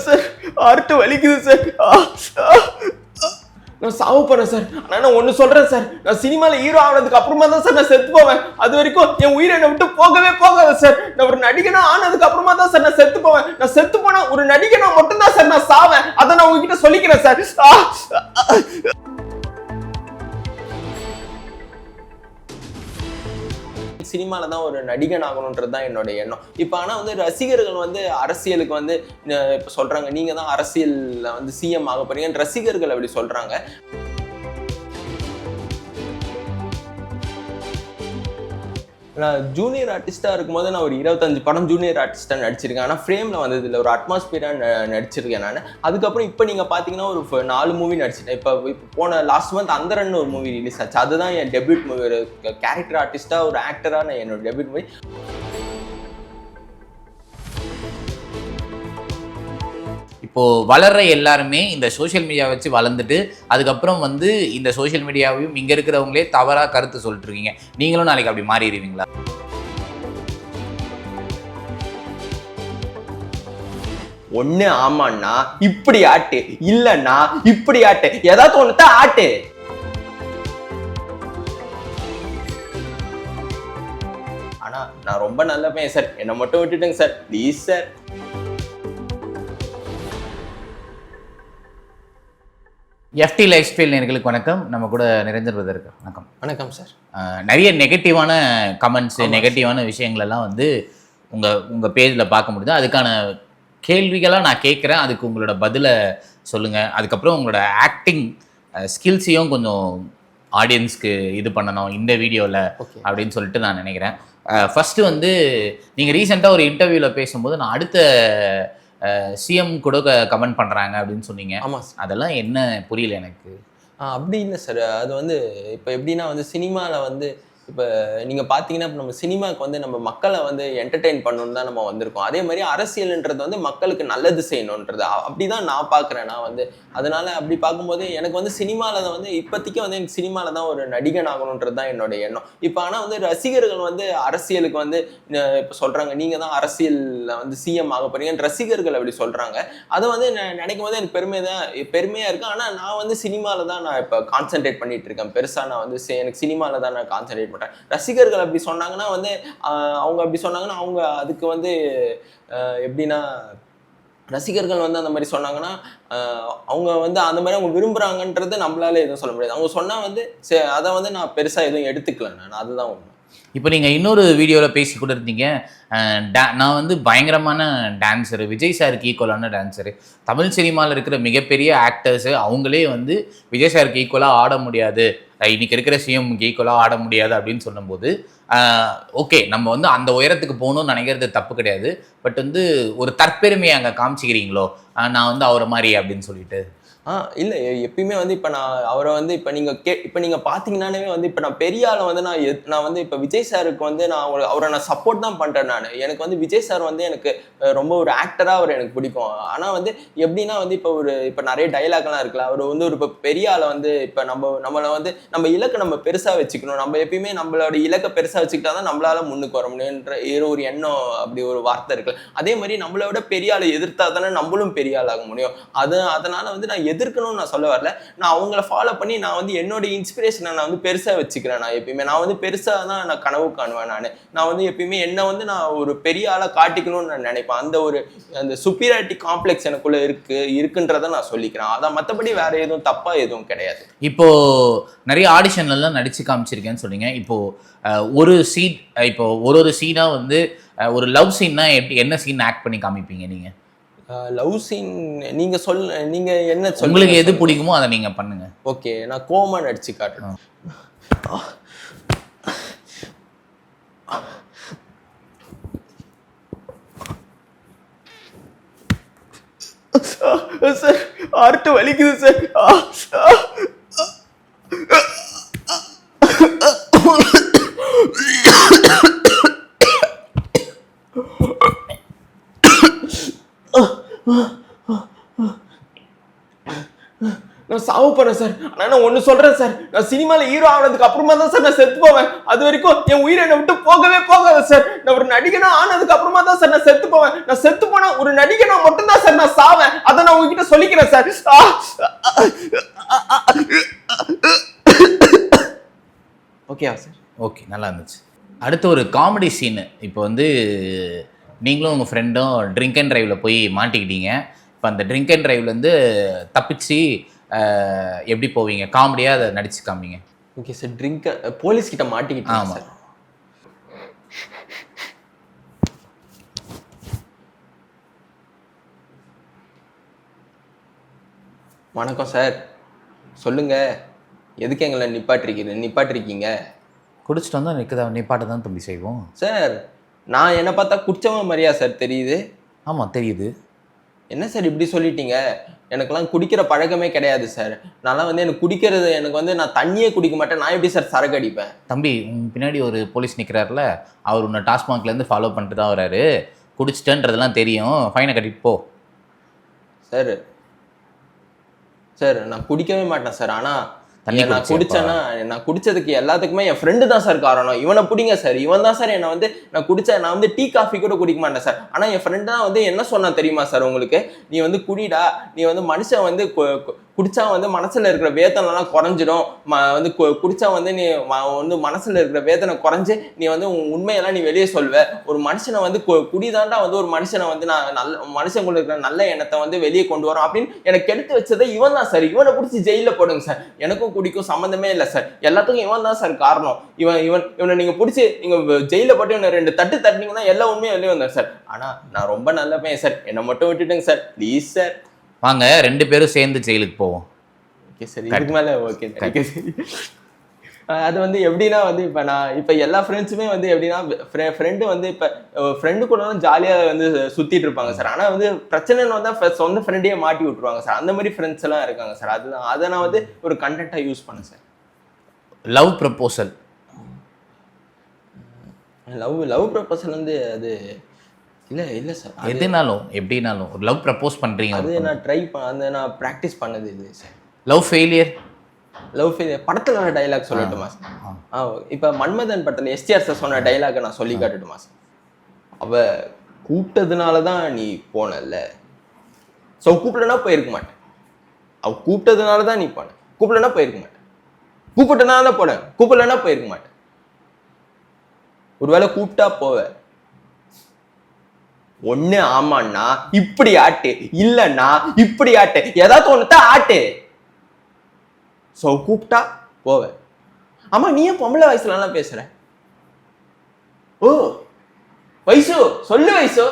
Sir heart வலிக்குது sir. நான் சாவு போறேன் சார். ஆனா நான் ஒண்ணு சொல்றேன் சார், நான் சினிமால ஹீரோ ஆனதுக்கு அப்புறமா தான் சார் நான் செத்து போவேன். அது வரைக்கும் என் உயிரை என்னை விட்டு போகவே போகாது சார். நான் ஒரு நடிகனா ஆனதுக்கு அப்புறமா தான் சார் நான் செத்து போவேன். நான் செத்து போனா ஒரு நடிகனா மட்டும் தான் சார் நான் சாவேன். அதை நான் உங்ககிட்ட சொல்லிக்கிறேன் சார். சினிமால தான் ஒரு நடிகன் ஆகணுன்றது தான் என்னோட எண்ணம். இப்போ ஆனால் வந்து ரசிகர்கள் வந்து அரசியலுக்கு வந்து இப்போ சொல்றாங்க, நீங்க தான் அரசியல்ல வந்து சிஎம் ஆக போறீங்க, ரசிகர்கள் அப்படி சொல்றாங்க. நான் ஜூனியர் ஆர்டிஸ்டா இருக்கும்போது நான் ஒரு 25 படம் ஜூனியர் ஆர்டிஸ்டா நடிச்சிருக்கேன். ஆனால் ஃப்ரேம்ல வந்தது இல்லை, ஒரு அட்மாஸ்பியரா நடிச்சிருக்கேன் நான். அதுக்கப்புறம் இப்போ நீங்க பாத்தீங்கன்னா ஒரு 4 மூவி நடிச்சிட்டேன். இப்போ போன லாஸ்ட் மந்த் அந்தரன்னு ஒரு மூவி ரிலீஸ் ஆச்சு. அதுதான் என் டெபியூட் மூவி. ஒரு கேரக்டர் ஆர்டிஸ்டா ஒரு ஆக்டரா நான் என்னோட டெபியூட் மூவி. இப்போ வளர்ற எல்லாருமே இந்த சோஷியல் மீடியா வச்சு வளர்ந்துட்டு அதுக்கப்புறம் வந்து இந்த சோஷியல் மீடியாவையும் இங்க இருக்கிறவங்களே தவறா கருத்து சொல்லிட்டு இருக்கீங்க. நீங்களும் நாளைக்கு அப்படி மாறிடுவீங்களா? ஒண்ணு ஆமாண்ணா இப்படி ஆட்டு, இல்லன்னா இப்படி ஆட்டு, ஏதாவது ஒண்ணுதான் ஆட்டு. ஆனா நான் ரொம்ப நல்ல பையன் சார், என்னை மட்டும் விட்டுட்டுங்க sir, please sir. FT lifestyle நேயர்களுக்கு வணக்கம். நம்ம கூட நிரஞ்சன் பிரதர் இருக்கு. வணக்கம். வணக்கம் சார். நிறைய நெகட்டிவான கமெண்ட்ஸ், நெகட்டிவான விஷயங்கள் எல்லாம் வந்து உங்க பேஜில் பார்க்க முடியுது. அதுக்கான கேள்விகளாக நான் கேட்குறேன், அதுக்கு உங்களோட பதிலை சொல்லுங்கள். அதுக்கப்புறம் உங்களோட ஆக்டிங் ஸ்கில்ஸையும் கொஞ்சம் ஆடியன்ஸ்க்கு இது பண்ணணும் இந்த வீடியோவில் அப்படின்னு சொல்லிட்டு நான் நினைக்கிறேன். ஃபஸ்ட்டு வந்து நீங்கள் ரீசெண்டாக ஒரு இன்டர்வியூவில் பேசும்போது நான் அடுத்த சிஎம் கூட கமெண்ட் பண்ணுறாங்க அப்படின்னு சொன்னீங்க. ஆமாம், அதெல்லாம் என்ன புரியல எனக்கு. அப்படி இல்லை சார். அது வந்து இப்போ எப்படின்னா வந்து சினிமாவில் வந்து இப்போ நீங்கள் பார்த்தீங்கன்னா இப்போ நம்ம சினிமாவுக்கு வந்து நம்ம மக்களை வந்து என்டர்டெயின் பண்ணணுன்னு தான் நம்ம வந்திருக்கோம். அதே மாதிரி அரசியல்ன்றது வந்து மக்களுக்கு நல்லது செய்யணுன்றது அப்படி தான் நான் பார்க்குறேன். நான் வந்து அதனால அப்படி பார்க்கும்போது எனக்கு வந்து சினிமாவில் வந்து இப்போதைக்கு வந்து எனக்கு சினிமாவில் தான் ஒரு நடிகன் ஆகணுன்றது தான் என்னோட எண்ணம். இப்போ ஆனால் வந்து ரசிகர்கள் வந்து அரசியலுக்கு வந்து இப்போ சொல்கிறாங்க, நீங்கள் தான் அரசியலில் வந்து சிஎம் ஆக போறீங்கன்னு ரசிகர்கள் அப்படி சொல்கிறாங்க. அதை வந்து நினைக்கும் போது எனக்கு பெருமையாக இருக்குது. ஆனால் நான் வந்து சினிமாவில் தான் நான் இப்போ கான்சென்ட்ரேட் பண்ணிட்டு இருக்கேன். பெருசாக நான் வந்து எனக்கு சினிமாவில் தான் நான் கான்சென்ட்ரேட். ரசிகர்கள் அப்படி சொன்னாங்கன்னா வந்து அவங்க அப்படி சொன்னாங்கன்னா அவங்க அதுக்கு வந்து எப்படின்னா ரசிகர்கள் வந்து அந்த மாதிரி சொன்னாங்கன்னா அவங்க வந்து அந்த மாதிரி அவங்க விரும்புறாங்கன்றது நம்மளால எதுவும் சொல்ல முடியாது. அவங்க சொன்னா வந்து அதை வந்து நான் பெருசா எதுவும் எடுத்துக்கல. நான் அதுதான் உண்மை. இப்போ நீங்கள் இன்னொரு வீடியோவில் பேசி கூட இருந்தீங்க, நான் வந்து பயங்கரமான டான்ஸரு, விஜய் சாருக்கு ஈக்குவலான டான்ஸரு, தமிழ் சினிமாவில் இருக்கிற மிகப்பெரிய ஆக்டர்ஸு அவங்களே வந்து விஜய் சாருக்கு ஈக்குவலாக ஆட முடியாது, இன்னைக்கு இருக்கிற சிஎம்க்கு ஈக்குவலாக ஆட முடியாது அப்படின்னு சொல்லும்போது ஓகே, நம்ம வந்து அந்த உயரத்துக்கு போகணும்னு நினைக்கிறது தப்பு கிடையாது. பட் வந்து ஒரு தற்பெருமையை அங்கே காமிச்சிக்கிறீங்களோ, நான் வந்து அவரை மாதிரி அப்படின்னு சொல்லிட்டு. இல்லை, எப்பயுமே வந்து இப்போ நான் அவரை வந்து இப்போ நீங்கள் பார்த்தீங்கன்னாலே வந்து இப்போ நான் பெரிய ஆளை வந்து நான் வந்து இப்போ விஜய் சாருக்கு வந்து அவரை நான் சப்போர்ட் தான் பண்ணுறேன். எனக்கு வந்து விஜய் சார் வந்து எனக்கு ரொம்ப ஒரு ஆக்டராக அவர் எனக்கு பிடிக்கும். ஆனால் வந்து எப்படின்னா வந்து இப்போ நிறைய டைலாக்லாம் இருக்குல்ல, அவர் வந்து ஒரு இப்போ பெரிய ஆளை வந்து இப்போ நம்மளை வந்து நம்ம இலக்கை நம்ம பெருசாக வச்சுக்கணும். நம்ம எப்பயுமே நம்மளோட இலக்கை பெருசாக வச்சுக்கிட்டா தான் நம்மளால முன்னுக்கு வர முடியுன்ற ஒரு எண்ணம், அப்படி ஒரு வார்த்தை இருக்குல்ல. அதே மாதிரி நம்மளை விட பெரிய ஆளை எதிர்த்தா தானே நம்மளும் பெரிய ஆளாக முடியும். அதனால வந்து நான் எதிர்க்கணும்னு நான் சொல்ல வரல. நான் அவங்கள ஃபாலோ பண்ணி நான் வந்து என்னோட இன்ஸ்பிரேஷனை நான் வந்து பெருசா வச்சுக்கிறேன். நான் எப்பயுமே நான் வந்து பெருசா தான் நான் கனவு காணுவேன். நான் வந்து எப்பயுமே என்ன வந்து நான் ஒரு பெரிய ஆளா காட்டிக்கணும்னு நான் நினைப்பேன். அந்த சுப்பீரியாரிட்டி காம்ப்ளெக்ஸ் எனக்குள்ள இருக்குன்றத நான் சொல்லிக்கிறேன். அதான், மற்றபடி வேற எதுவும் தப்பா எதுவும் கிடையாது. இப்போ நிறைய ஆடிஷன்லாம் நடிச்சு காமிச்சிருக்கேன்னு சொன்னீங்க. இப்போ ஒரு சீன், இப்போ ஒரு சீனா வந்து ஒரு லவ் சீன்னா என்ன சீன் ஆக்ட் பண்ணி காமிப்பீங்க நீங்க? லவ் சீன் நீங்க என்ன உங்களுக்கு எது பிடிக்குமோ அதை நீங்க பண்ணுங்க. ஓகே, நான் கோமா நடிச்சு காட்டுறேன். சார் ஹார்ட் வலிக்குது சார். நான் சாவ போறேன் சார். ஆனா நான் ஒண்ணு சொல்றேன் சார், நான் சினிமால ஹீரோ ஆனதுக்கு அப்புறமா தான் சார் நான் செத்து போவேன். அது வரைக்கும் என் உயிரை என்னை விட்டு போகவே போகாது சார். நான் ஒரு நடிகனா ஆனதுக்கு அப்புறமா தான் சார் நான் செத்து போவேன். நான் செத்து போனா ஒரு நடிகனா மட்டும் தான் சார் நான் சாவேன். அதை நான் உங்ககிட்ட சொல்லிக்கிறேன் சார். ஓகேவா சார்? ஓகே, நல்லா இருந்துச்சு. அடுத்து ஒரு காமெடி சீனு. இப்போ வந்து நீங்களும் உங்கள் ஃப்ரெண்டும் ட்ரிங்க் அண்ட் ட்ரைவில் போய் மாட்டிக்கிட்டீங்க. இப்போ அந்த ட்ரிங்க் அண்ட் ட்ரைவ்லேருந்து தப்பிச்சு எப்படி போவீங்க? காமெடியாக அதை நடிச்சு காமிங்க. Okay sir. ட்ரிங்க் போலீஸ் கிட்ட மாட்டிக்கிட்டேன் சார். வணக்கம் சார், சொல்லுங்க, எதுக்கு எங்களை நிப்பாட்டிருக்கீங்க? குடிச்சிட்டு வந்தால் நிப்பாட்ட தான் தம்பி செய்வோம் சார். நான் என்ன பார்த்தா குடிச்சவன் மாதிரியா சார் தெரியுது? ஆமாம் தெரியுது. என்ன சார் இப்படி சொல்லிட்டீங்க? எனக்கெல்லாம் குடிக்கிற பழக்கமே கிடையாது சார். நான்லாம் வந்து எனக்கு குடிக்கிறது, எனக்கு வந்து நான் தண்ணியே குடிக்க மாட்டேன். நான் எப்படி சார் சரக்கு அடிப்பேன்? தம்பி, பின்னாடி ஒரு போலீஸ் நிற்கிறாருல, அவர் உன்னை டாஸ்மாக்லேருந்து ஃபாலோ பண்ணிட்டு தான் வராரு. குடிச்சிட்டேன்றதெல்லாம் தெரியும், ஃபைனை கட்டிட்டு போ. சார் சார் நான் குடிக்கவே மாட்டேன் சார். ஆனால் நான் குடிச்சேன்னா, நான் குடிச்சதுக்கு எல்லாத்துக்குமே என் ஃப்ரெண்டு தான் சார் காரணம். இவனை பிடிங்க சார், இவன் தான் சார் என்னை வந்து நான் வந்து டீ காஃபி கூட குடிக்க மாட்டேன் சார். ஆனால் என் ஃப்ரெண்டு தான் வந்து என்ன சொன்னா தெரியுமா சார் உங்களுக்கு? நீ வந்து குடிடா, நீ வந்து மனுஷன் வந்து குடிச்சா வந்து மனசுல இருக்கிற வேதனைலாம் குறைஞ்சிடும். வந்து குடிச்சா வந்து நீ வந்து மனசுல இருக்கிற வேதனை குறைஞ்சு நீ வந்து உண்மையெல்லாம் நீ வெளியே சொல்வ. ஒரு மனுஷனை வந்து குடிதாண்டா வந்து ஒரு மனுஷனை வந்து நான் மனுஷங்களுக்கு இருக்கிற நல்ல எண்ணத்தை வந்து வெளியே கொண்டு வரோம் அப்படின்னு எனக்கு எடுத்து வச்சதை இவன் தான் சார். இவனை பிடிச்சி ஜெயில போடுங்க சார். எனக்கும் குடிக்கும் சம்மந்தமே இல்லை சார். எல்லாத்துக்கும் இவன் தான் சார் காரணம். இவனை நீங்க பிடிச்சி நீங்க ஜெயில போட்டு இவனை 2 தட்டு தட்டினீங்கன்னா எல்லா உண்மையும் வெளியே வந்தேன் சார். ஆனா நான் ரொம்ப நல்ல பையன் சார், என்னை மட்டும் விட்டுட்டுங்க சார், ப்ளீஸ் சார். வாங்க 2 பேரும் சேர்ந்து ஜெயிலுக்கு போவோம். ஓகே சார், இதுக்கு மேலே ஓகே. அது வந்து எப்படின்னா வந்து இப்போ எல்லா ஃப்ரெண்ட்ஸுமே வந்து எப்படின்னா ஃப்ரெண்டு வந்து இப்போ ஃப்ரெண்டு கூட ஜாலியாக வந்து சுற்றிட்டு இருப்பாங்க சார். ஆனால் வந்து பிரச்சனைன்னு வந்தால் சொந்த ஃப்ரெண்டையே மாட்டி விட்டுருவாங்க சார். அந்த மாதிரி ஃப்ரெண்ட்ஸ் எல்லாம் இருக்காங்க சார். அதுதான் அதை நான் வந்து ஒரு கண்டென்ட்டாக யூஸ் பண்ணேன் sir. Love proposal. Love proposal வந்து அது இல்லை சார். எதுனாலும் எப்படினாலும் ஒரு லவ் ப்ரப்போஸ் பண்ணுறீங்க, அது நான் நான் ப்ராக்டிஸ் பண்ணது இல்லை சார். லவ் ஃபெயிலியர் படத்தில் வர டைலாக் சொல்லட்டுமா சார்? இப்போ மன்மதன் படத்தில் எஸ்டிஆர் சார் சொன்ன டைலாக்கை நான் சொல்லி காட்டுட்டுமா சார்? அவ கூப்பிட்டதுனால தான் நீ போனல, ஸோ கூப்பிடனா போயிருக்க மாட்டேன். அவ கூப்பிட்டதுனால தான் நீ போன, கூப்பிடனா போயிருக்க மாட்டேன். கூப்பிட்டனால தான் போனேன், கூப்பிடலன்னா போயிருக்க மாட்டேன். ஒருவேளை கூப்பிட்டா போவேன். ஒண்ணு ஆமான்னா இப்படி ஆட்டு, இல்லைன்னா இப்படி ஆட்டு, ஏதாவது ஒண்ணுதான் ஆட்டு. ஸோ கூப்பிட்டா போவேன். ஆமா, நீ ஏன் பொம்பளை வயசுலலாம் பேசுற? ஓ வயசு சொல்லு வயசு.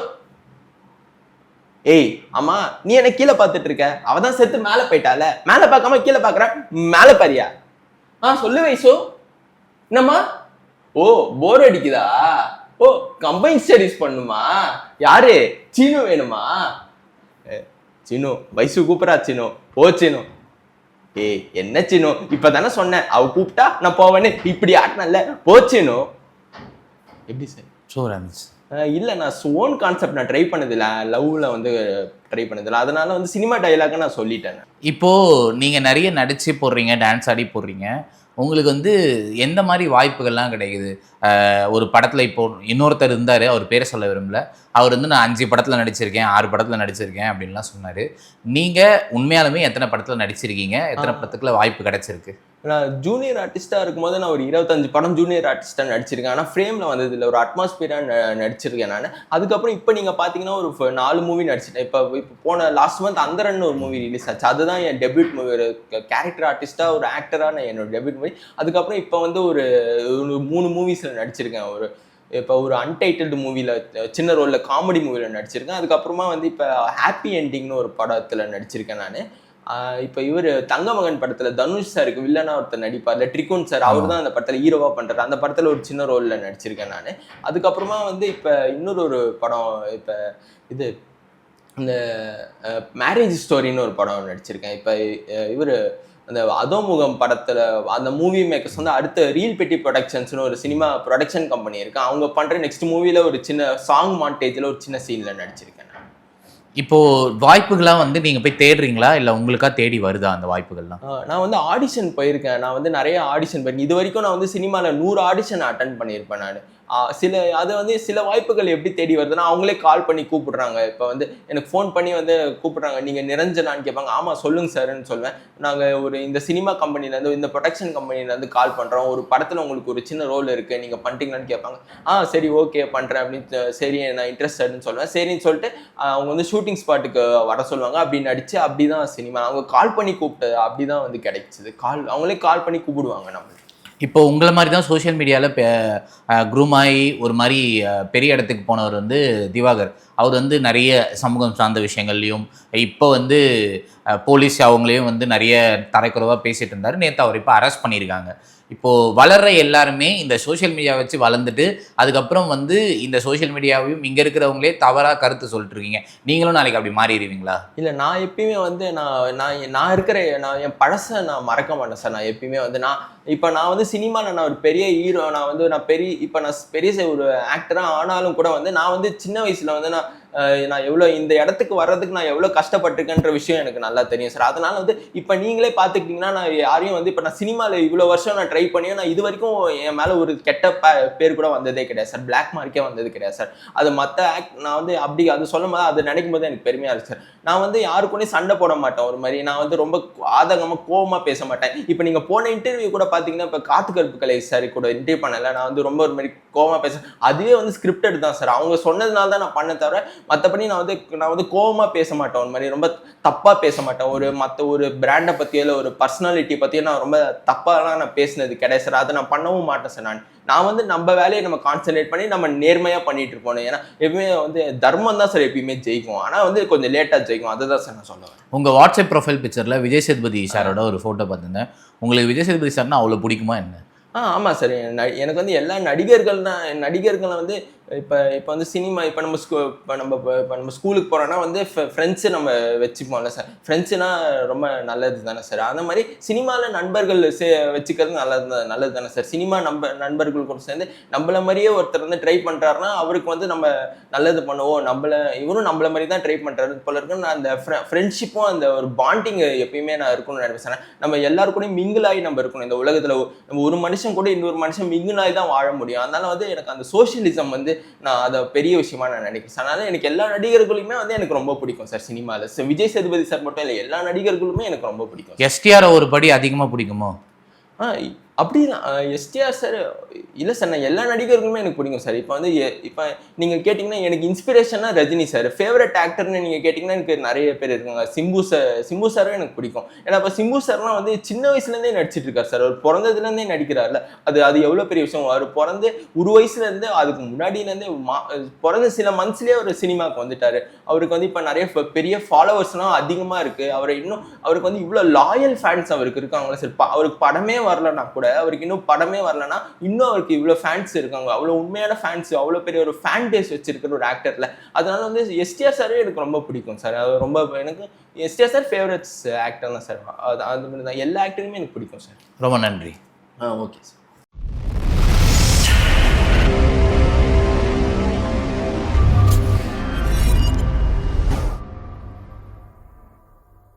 ஏய் ஆமா, நீ என்ன கீழே பார்த்துட்டு இருக்க? அவதான் செத்து மேல போயிட்டால, மேல பார்க்காம கீழே பாக்குற, மேல பாரியா? சொல்லு வயசு. என்னம்மா? ஓ போர் அடிக்குதா? ஓ கம்பைன் ஸ்டடிஸ் பண்ணுமா? யாரு? சீனு வேணுமா? சீனு வயசு கூப்பிடா. சீனு ஓ சீனு. ஏய் என்ன சீனு, இப்பதானே சொன்னேன் அவ கூப்பிட்டா நான் போவேன்னு, இப்படி ஆட்டினல போச்சுனு. எப்படி சார்? இல்லை, நான் ஓன் கான்செப்ட் நான் ட்ரை பண்ணதில்லை. லவ்ல வந்து ட்ரை பண்ணதில்லை. அதனால வந்து சினிமா டைலாக நான் சொல்லிட்டேன். இப்போ நீங்க நிறைய நடிச்சு போடுறீங்க, டான்ஸ் ஆடி போடுறீங்க. உங்களுக்கு வந்து எந்த மாதிரி வாய்ப்புகள்லாம் கிடைக்குது? ஒரு படத்தில் இப்போ இன்னொருத்தர் இருந்தார், அவர் பேரை சொல்ல விரும்பல. அவர் வந்து நான் 5 படத்தில் நடிச்சிருக்கேன், 6 படத்தில் நடிச்சிருக்கேன் அப்படின்லாம் சொன்னார். நீங்கள் உண்மையாலுமே எத்தனை படத்தில் நடிச்சிருக்கீங்க? எத்தனை படத்துக்குள்ள வாய்ப்பு கிடைச்சிருக்கு? நான் ஜூனியர் ஆர்டிஸ்டாக இருக்கும்போது நான் ஒரு 25 படம் ஜூனியர் ஆர்டிஸ்டாக நடிச்சிருக்கேன். ஆனால் ஃப்ரேமில் வந்தது இல்லை, ஒரு அட்மாஸ்பியராக நடிச்சிருக்கேன் நான். அதுக்கப்புறம் இப்போ நீங்கள் பார்த்தீங்கன்னா ஒரு 4 மூவி நடிச்சிட்டேன். இப்போ போன லாஸ்ட் மந்த் அந்தரன்னு ஒரு மூவி ரிலீஸ் ஆச்சு. அதுதான் என் டெபியூட் மூவி. ஒரு கேரக்டர் ஆர்டிஸ்டாக, ஒரு ஆக்டராக நான் என்னோட டெபியூட் மூவி. அதுக்கப்புறம் இப்போ வந்து ஒரு 3 மூவிஸில் நடிச்சிருக்கேன். இப்போ ஒரு அன்டைட்டில்டு மூவியில் சின்ன ரோலில் காமெடி மூவியில் நடிச்சிருக்கேன். அதுக்கப்புறமா வந்து இப்போ ஹாப்பி என்டிங்னு ஒரு படத்தில் நடிச்சிருக்கேன் நான். இப்போ இவர் தங்கமகன் படத்தில் தனுஷ் சாருக்கு வில்லனா ஒருத்தர் நடிப்பார்ல, ட்ரிகோன் சார், அவர் தான் அந்த படத்தில் ஹீரோவாக பண்ணுறாரு. அந்த படத்தில் ஒரு சின்ன ரோலில் நடிச்சிருக்கேன் நான். அதுக்கப்புறமா வந்து இப்போ இன்னொரு படம், இப்போ இது இந்த மேரேஜ் ஸ்டோரின்னு ஒரு படம் நடிச்சிருக்கேன். இப்போ இவர் அந்த அதோமுகம் படத்தில் அந்த மூவி மேக்கர்ஸ் வந்து அடுத்த ரீல் பெட்டி ப்ரொடக்ஷன்ஸ்னு ஒரு சினிமா ப்ரொடக்ஷன் கம்பெனி இருக்கு. அவங்க பண்ணுற நெக்ஸ்ட் மூவியில் ஒரு சின்ன சாங் மாண்டேஜில் ஒரு சின்ன சீனில் நடிச்சிருக்கேன் நான். இப்போ வாய்ப்புகள்லாம் வந்து நீங்க போய் தேடுறீங்களா இல்ல உங்களுக்கா தேடி வருதா அந்த வாய்ப்புகள்லாம்? நான் வந்து ஆடிஷன் போயிருக்கேன். நான் வந்து நெறைய ஆடிஷன் போயிருக்கேன். இதுவரைக்கும் நான் வந்து சினிமால 100 ஆடிஷன் அட்டெண்ட் பண்ணியிருப்பேன் நானு. அது வந்து சில வாய்ப்புகள் எப்படி தேடி வருதுன்னா, அவங்களே கால் பண்ணி கூப்பிடுறாங்க. இப்ப வந்து எனக்கு ஃபோன் பண்ணி வந்து கூப்பிடுறாங்க. "நீங்க நிரஞ்சனான்னு?" கேட்பாங்க. "ஆமா, சொல்லுங்க சார்ன்னு" சொல்வேன். "நாங்க இந்த சினிமா கம்பெனிலேருந்து, இந்த புரொடக்ஷன் கம்பெனிலேருந்து கால் பண்றோம். ஒரு படத்துல உங்களுக்கு ஒரு சின்ன ரோல் இருக்கு. நீங்க பண்றீங்களான்னு?" கேட்பாங்க. சரி, ஓகே, பண்றேன்" அப்படின்னு சரி நான் இன்ட்ரெஸ்டட்ன்னு சொல்லுவேன். சரின்னு சொல்லிட்டு அவங்க வந்து ஷூட்டிங் ஸ்பாட்டுக்கு வர சொல்லுவாங்க. அப்படி நடிச்சு அப்படிதான் சினிமா. அவங்க கால் பண்ணி கூப்பிட்டது அப்படிதான் வந்து கிடைச்சது. அவங்களே கால் பண்ணி கூப்பிடுவாங்க நம்மள. இப்போ உங்கள மாரி தான் சோசியல் மீடியால க்ரூம் ஆயி ஒரு மாரி பெரிய இடத்துக்கு போனவர் வந்து திவாகர். அவர் வந்து நெறைய சமூகம் சார்ந்த விஷயங்கள்லயும், இப்போ வந்து போலீஸ் அவங்களையும் வந்து நெறைய தரக்குறைவா பேசிட்டு இருந்தாரு. நேத்து அவர் இப்போ அரெஸ்ட் பண்ணியிருக்காங்க. இப்போ வளர்ற எல்லாருமே இந்த சோசியல் மீடியா வச்சு வளர்ந்துட்டு, அதுக்கப்புறம் வந்து இந்த சோசியல் மீடியாவையும் இங்க இருக்கிறவங்களே தவறா கருத்து சொல்லிட்டு இருக்கீங்க. நீங்களும் நாளைக்கு அப்படி மாறிருவீங்களா? இல்ல, நான் எப்பயுமே வந்து நான் என் பழச நான் மறக்க மாட்டேன் சார். நான் எப்பயுமே வந்து நான் வந்து சினிமால நான் ஒரு பெரிய ஹீரோ, நான் பெரிய ஒரு ஆக்டரா ஆனாலும் கூட வந்து நான் வந்து சின்ன வயசுல வந்து நான் எவ்வளோ இந்த இடத்துக்கு வர்றதுக்கு நான் எவ்வளோ கஷ்டப்பட்டிருக்கேன்ற விஷயம் எனக்கு நல்லா தெரியும் சார். அதனால வந்து இப்போ நீங்களே பார்த்துக்கிட்டீங்கன்னா, நான் யாரையும் வந்து இப்போ நான் சினிமாவில் இவ்வளோ வருஷம் நான் ட்ரை பண்ணியும் நான் இது வரைக்கும் என் மேலே ஒரு கெட்ட பேர் கூட வந்ததே கிடையாது சார். பிளாக் மார்க்கே வந்தது கிடையாது சார். அது நான் வந்து அப்படி அது சொல்லும் போது அது நினைக்கும் போது எனக்கு பெருமையாக இருக்கு சார். நான் வந்து யாருக்குள்ளேயும் சண்டை போட மாட்டேன். ஒரு மாதிரி நான் வந்து ரொம்ப ஆதங்கமாக கோவமாக பேச மாட்டேன். இப்போ நீங்கள் போன இன்டர்வியூ கூட பார்த்தீங்கன்னா, இப்போ காத்து கருப்பு கலை சார் கூட இன்டர்வியூ பண்ணல, நான் வந்து ரொம்ப ஒரு மாதிரி கோவமாக பேச, அதுவே வந்து ஸ்கிரிப்டட் தான் சார். அவங்க சொன்னதுனால தான் நான் பண்ண தவிர மற்றபடி நான் வந்து கோவமா பேச மாட்டேன். ஒரு மாதிரி ரொம்ப தப்பா பேச மாட்டேன். ஒரு பிராண்டை பத்தியோ இல்லை ஒரு பர்சனாலிட்டி பத்தியோ நான் ரொம்ப தப்பாலாம் நான் பேசினது கிடையாது சார். அதை நான் பண்ணவும் மாட்டேன் சார். நான் வந்து நம்ம வேலையை நம்ம கான்சென்ட்ரேட் பண்ணி நம்ம நேர்மையா பண்ணிட்டு இருப்போம். ஏன்னா எப்பயுமே வந்து தர்மம் தான் சார் எப்பயுமே ஜெயிக்கும். ஆனா வந்து கொஞ்சம் லேட்டா ஜெயிக்கும். அதுதான் சார் நான் சொல்லுவேன். உங்க வாட்ஸ்அப் ப்ரொஃபைல் பிக்சர்ல விஜய் சேதுபதி சாரோட ஒரு போட்டோ பார்த்திருந்தேன். உங்களுக்கு விஜய் சேதுபதி சார்னா அவ்வளவு பிடிக்குமா என்ன? ஆமா சார். எனக்கு வந்து எல்லா நடிகர்கள் வந்து இப்போ வந்து சினிமா இப்போ நம்ம ஸ்கூலுக்கு போறோம்னா வந்து ஃப்ரெண்ட்ஸு நம்ம வச்சுப்போம்ல சார். ஃப்ரெண்ட்ஸுனா ரொம்ப நல்லது தானே சார். அந்த மாதிரி சினிமாவில் நண்பர்கள் வச்சுக்கிறது நல்லது தானே சார். சினிமா நண்பர்கள் கூட சேர்ந்து நம்மள மாதிரியே ஒருத்தர் வந்து ட்ரை பண்ணுறாருன்னா அவருக்கு வந்து நம்ம நல்லது பண்ணுவோம். இவரும் நம்மள மாதிரி தான் ட்ரை பண்ணுறாரு போல இருக்குன்னு அந்த ஃப்ரெண்ட்ஷிப்பும் அந்த ஒரு பாண்டிங் எப்பயுமே நான் இருக்கணும்னு நினைப்பேன் சார். நம்ம எல்லாருக்கூடையும் மிங்கிள் ஆகி நம்ம இருக்கணும். இந்த உலகத்தில் நம்ம ஒரு மனுஷன் கூட இன்னொரு மனுஷன் மிங்கிள் ஆகி தான் வாழ முடியும். அதனால வந்து எனக்கு அந்த சோஷியலிசம் வந்து நான் அதை பெரிய விஷயமா நான் நினைக்கிறேன். அதனால எனக்கு எல்லா நடிகர்களுமே வந்து எனக்கு ரொம்ப பிடிக்கும் சார். சினிமாவில் விஜய் சேதுபதி சார் மட்டும் இல்லை, எல்லா நடிகர்களுமே எனக்கு ரொம்ப பிடிக்கும். எஸ்டிஆர் ஒரு படி அதிகமாக பிடிக்குமோ? அப்படிதான் எஸ்டிஆர் சார் இல்லை சார். நான் எல்லா நடிகர்களுமே எனக்கு பிடிக்கும் சார். இப்போ நீங்கள் கேட்டிங்கன்னா எனக்கு இன்ஸ்பிரேஷனாக ரஜினி சார். ஃபேவரட் ஆக்டர்னு நீங்கள் கேட்டிங்கன்னா எனக்கு நிறைய பேர் இருக்காங்க. சிம்பு சாரும் எனக்கு பிடிக்கும். ஏன்னா இப்போ சிம்பு சார்லாம் வந்து சின்ன வயசுலேருந்தே நடிச்சிட்டு இருக்காரு சார். அவர் பிறந்ததுலேருந்தே நடிக்கிறார்ல, அது எவ்வளோ பெரிய விஷயம். அவர் பிறந்து ஒரு வயசுலேருந்து அதுக்கு முன்னாடியிலேருந்தே பிறந்த சில மந்த்ஸ்லேயே அவர் சினிமாவுக்கு வந்துட்டார். அவருக்கு வந்து இப்போ நிறைய பெரிய ஃபாலோவர்ஸ்லாம் அதிகமாக இருக்குது. அவருக்கு வந்து இவ்வளோ லாயல் ஃபேன்ஸ் அவருக்கு இருக்காங்களா சார். அவருக்கு படமே வரலன்னா கூட, அவருக்கு இன்னும் படமே வரலன்னா இன்னும் அவருக்கு இவ்வளோ ஃபேன்ஸ் இருக்காங்க. அவ்வளோ உண்மையான ஃபேன்ஸ், அவ்வளோ பெரிய ஒரு ஃபேன் பேஸ் வச்சிருக்கிற ஒரு ஆக்டர்ல. அதனால வந்து எஸ்டிஆர் சாரே எனக்கு ரொம்ப பிடிக்கும் சார். அது ரொம்ப எனக்கு எஸ்டிஆர் சார் ஃபேவரட்ஸ் ஆக்டர் தான் சார். அது எல்லா ஆக்டருமே எனக்கு பிடிக்கும் சார். ரொம்ப நன்றி. Okay sir.